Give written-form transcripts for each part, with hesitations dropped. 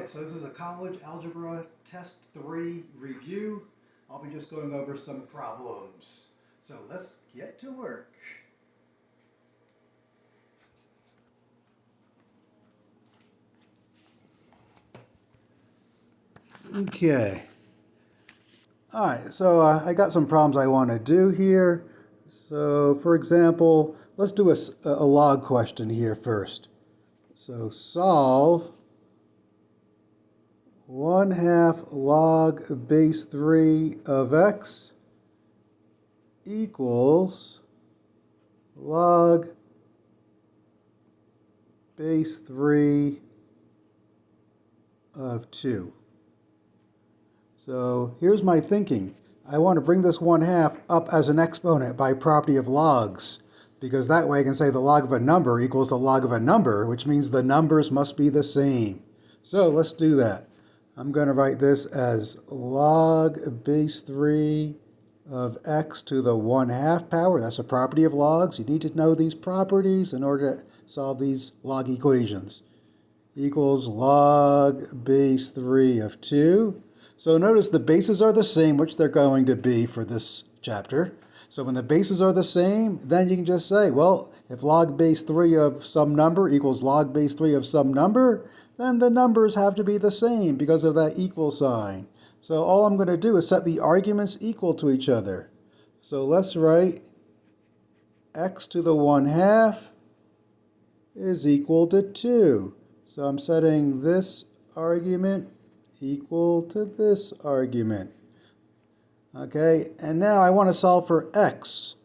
Alright, so this is a college algebra test 3 review. I'll be just going over some problems. So let's get to work. Okay. Alright, so I got some problems I want to do here. So for example, let's do a log question here first. So solve 1/2 log base 3 of x equals log base 3 of 2. So here's my thinking. I want to bring this 1/2 up as an exponent by property of logs, because that way I can say the log of a number equals the log of a number, which means the numbers must be the same. So let's do that. I'm going to write this as log base 3 of x to the 1/2 power. That's a property of logs. You need to know these properties in order to solve these log equations. Equals log base 3 of 2. So notice the bases are the same, which they're going to be for this chapter. So when the bases are the same, then you can just say, well, if log base 3 of some number equals log base 3 of some number, then the numbers have to be the same because of that equal sign. So all I'm going to do is set the arguments equal to each other. So let's write x to the 1/2 is equal to 2. So I'm setting this argument equal to this argument. Okay, and now I want to solve for x.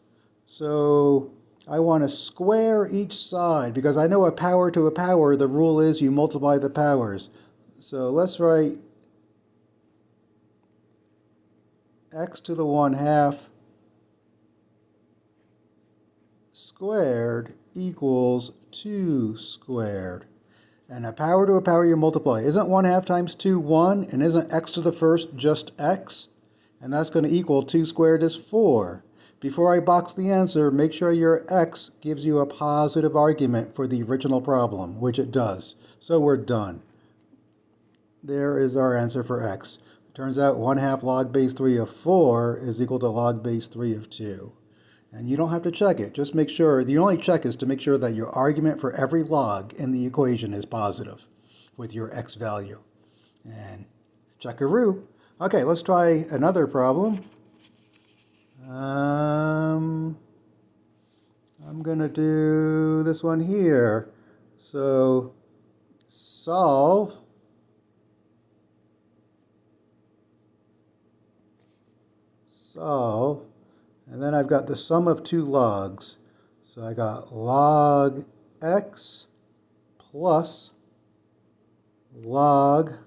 So I want to square each side because I know a power to a power, the rule is you multiply the powers. So let's write x to the 1/2 squared equals 2 squared. And a power to a power you multiply. Isn't 1/2 times 2 1? And isn't x to the first just x? And that's going to equal 2 squared is 4. Before I box the answer, make sure your x gives you a positive argument for the original problem, which it does. So we're done. There is our answer for x. It turns out 1/2 log base 3 of 4 is equal to log base 3 of 2. And you don't have to check it. Just make sure, the only check is to make sure that your argument for every log in the equation is positive with your x value. And checkaroo. Okay, let's try another problem. I'm going to do this one here. So solve and then I've got the sum of two logs. So I got log x plus log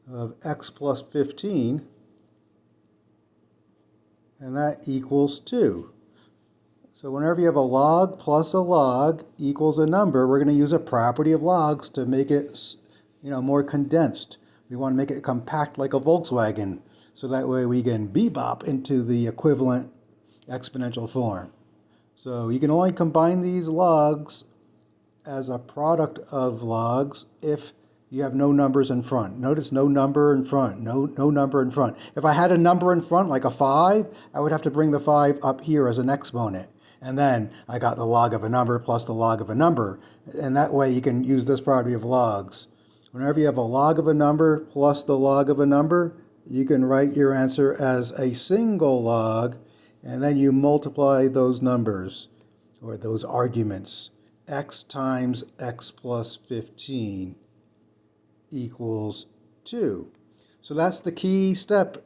of x plus 15, and that equals 2. So whenever you have a log plus a log equals a number, we're going to use a property of logs to make it, more condensed. We want to make it compact like a Volkswagen, so that way we can bebop into the equivalent exponential form. So you can only combine these logs as a product of logs if you have no numbers in front. Notice no number in front, no number in front. If I had a number in front, like a 5, I would have to bring the 5 up here as an exponent. And then I got the log of a number plus the log of a number. And that way you can use this property of logs. Whenever you have a log of a number plus the log of a number, you can write your answer as a single log, and then you multiply those numbers, or those arguments. X times x plus 15 equals 2. So that's the key step.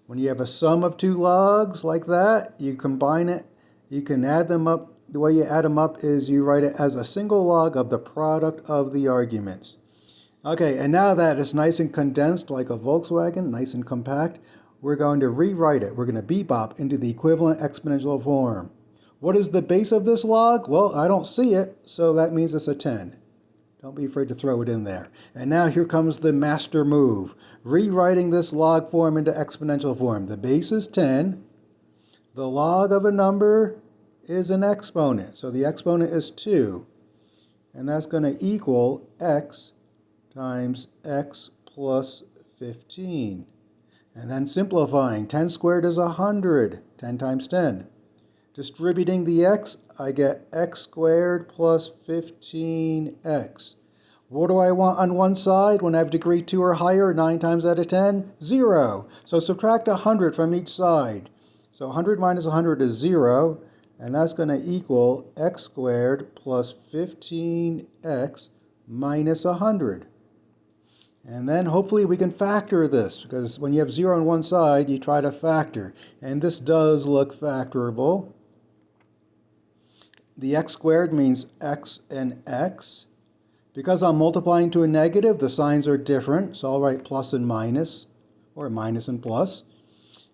When you have a sum of two logs like that, you combine it, you can add them up. The way you add them up is you write it as a single log of the product of the arguments. Okay, and now that it's nice and condensed like a Volkswagen, nice and compact, we're going to rewrite it. We're going to bebop into the equivalent exponential form. What is the base of this log? Well, I don't see it, so that means it's a 10. Don't be afraid to throw it in there. And now here comes the master move. Rewriting this log form into exponential form. The base is 10. The log of a number is an exponent. So the exponent is 2. And that's going to equal x times x plus 15. And then simplifying, 10 squared is 100, 10 times 10. Distributing the x, I get x squared plus 15x. What do I want on one side when I have degree 2 or higher, 9 times out of 10? 0. So subtract 100 from each side. So 100 minus 100 is 0, and that's going to equal x squared plus 15x minus 100. And then hopefully we can factor this, because when you have 0 on one side, you try to factor. And this does look factorable. The x squared means x and x. Because I'm multiplying to a negative, the signs are different, so I'll write plus and minus, or minus and plus.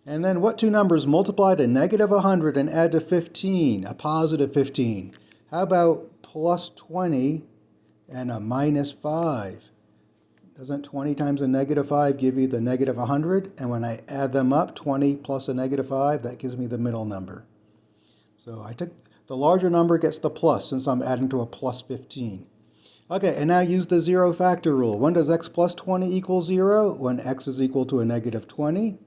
And then what two numbers multiply to negative 100 and add to 15, a positive 15? How about plus 20 and a minus 5? Doesn't 20 times a negative 5 give you the negative 100? And when I add them up, 20 plus a negative 5, that gives me the middle number. So I took the larger number gets the plus since I'm adding to a plus 15. Okay, and now use the zero factor rule. When does x plus 20 equal 0? When x is equal to a negative 20.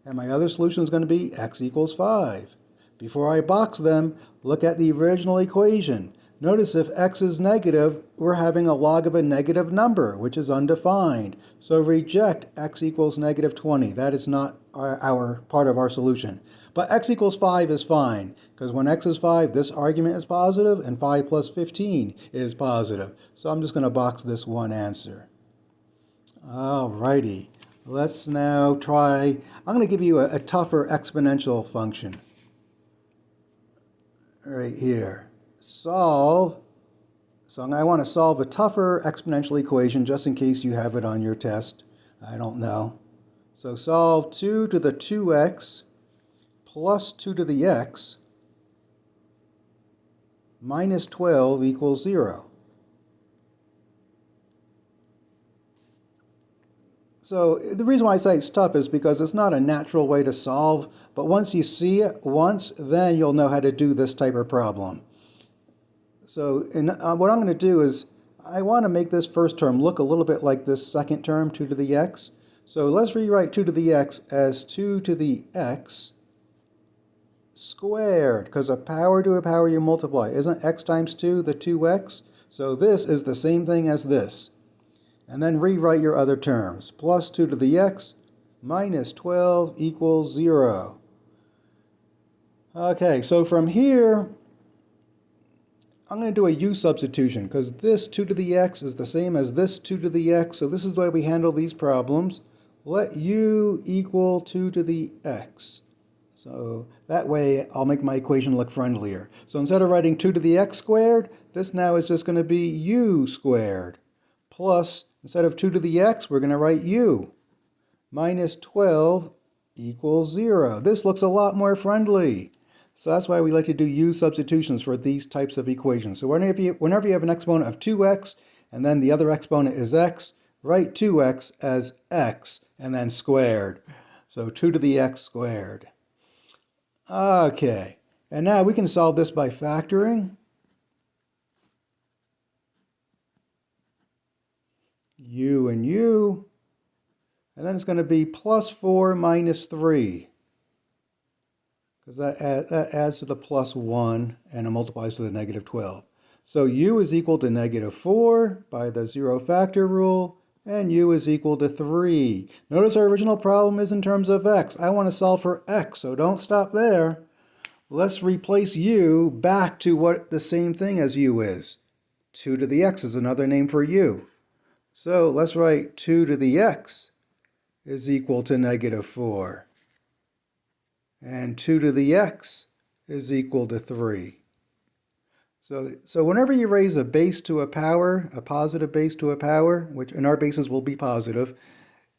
And my other solution is going to be x equals 5. Before I box them, look at the original equation. Notice if x is negative, we're having a log of a negative number, which is undefined. So reject x equals negative 20. That is not our part of our solution. But x equals 5 is fine, because when x is 5, this argument is positive, and 5 plus 15 is positive. So I'm just going to box this one answer. Alrighty, let's now try, I'm going to give you a tougher exponential function. Right here. Solve. So I want to solve a tougher exponential equation just in case you have it on your test. I don't know. So solve 2 to the 2x plus 2 to the x minus 12 equals 0. So the reason why I say it's tough is because it's not a natural way to solve, but once you see it once, then you'll know how to do this type of problem. So what I'm going to do is I want to make this first term look a little bit like this second term, 2 to the x. So let's rewrite 2 to the x as 2 to the x squared, because a power to a power you multiply. Isn't x times 2 the 2x? So this is the same thing as this. And then rewrite your other terms. Plus 2 to the x minus 12 equals 0. Okay, so from here, I'm going to do a u substitution, because this 2 to the x is the same as this 2 to the x, so this is the way we handle these problems. Let u equal 2 to the x. So that way I'll make my equation look friendlier. So instead of writing 2 to the x squared, this now is just going to be u squared. Plus, instead of 2 to the x, we're going to write u. Minus 12 equals 0. This looks a lot more friendly. So that's why we like to do u substitutions for these types of equations. So whenever you have an exponent of 2x, and then the other exponent is x, write 2x as x, and then squared. So 2 to the x squared. Okay, and now we can solve this by factoring. U and u, and then it's going to be plus 4 minus 3, because that adds to the plus 1 and it multiplies to the negative 12. So u is equal to negative 4 by the zero factor rule, and u is equal to 3. Notice our original problem is in terms of x. I want to solve for x, so don't stop there. Let's replace u back to what the same thing as u is. 2 to the x is another name for u. So let's write 2 to the x is equal to negative 4. And 2 to the x is equal to 3. So whenever you raise a base to a power, a positive base to a power, which in our bases will be positive,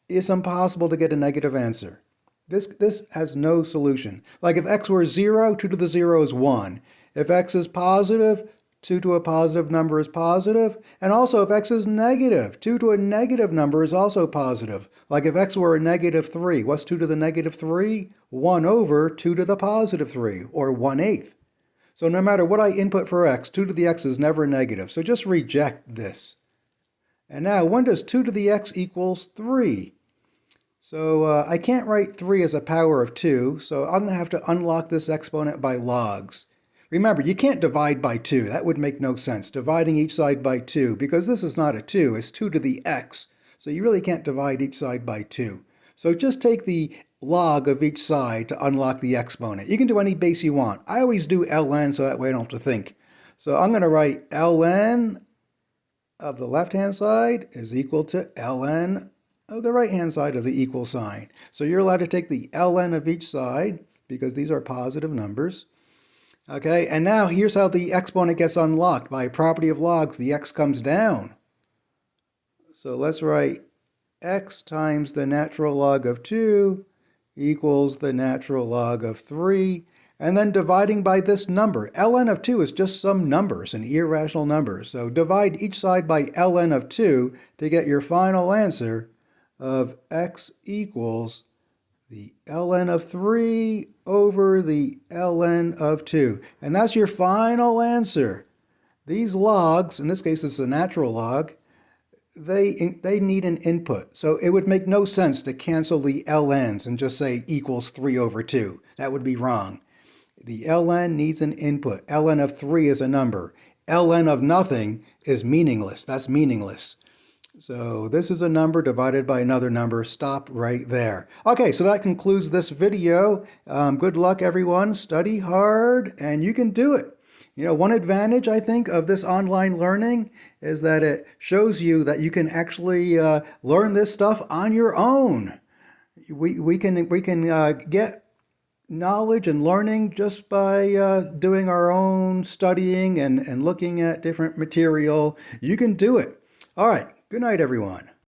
it's impossible to get a negative answer. This has no solution. Like if x were 0, 2 to the 0 is 1. If x is positive, 2 to a positive number is positive. And also if x is negative, 2 to a negative number is also positive. Like if x were a negative 3, what's 2 to the negative 3? 1 over 2 to the positive 3, or 1/8. So no matter what I input for x, 2 to the x is never negative. So just reject this. And now, when does 2 to the x equals 3? So I can't write 3 as a power of 2, so I'm going to have to unlock this exponent by logs. Remember, you can't divide by 2. That would make no sense, dividing each side by 2, because this is not a 2, it's 2 to the x. So you really can't divide each side by 2. So just take the log of each side to unlock the exponent. You can do any base you want. I always do ln so that way I don't have to think. So I'm going to write ln of the left-hand side is equal to ln of the right-hand side of the equal sign. So you're allowed to take the ln of each side because these are positive numbers. Okay, and now here's how the exponent gets unlocked. By a property of logs, the x comes down. So let's write x times the natural log of 2 equals the natural log of 3. And then dividing by this number. Ln of 2 is just some numbers, an irrational number. So divide each side by ln of 2 to get your final answer of x equals the ln of 3 over the ln of 2. And that's your final answer. These logs, in this case it's a natural log, they need an input. So it would make no sense to cancel the ln's and just say equals 3 over 2. That would be wrong. The ln needs an input. Ln of 3 is a number. Ln of nothing is meaningless. That's meaningless. So this is a number divided by another number. Stop right there. Okay, so that concludes this video. Good luck, everyone. Study hard, and you can do it. You know, one advantage, I think, of this online learning is that it shows you that you can actually learn this stuff on your own. We can get knowledge and learning just by doing our own studying and looking at different material. You can do it. All right. Good night, everyone.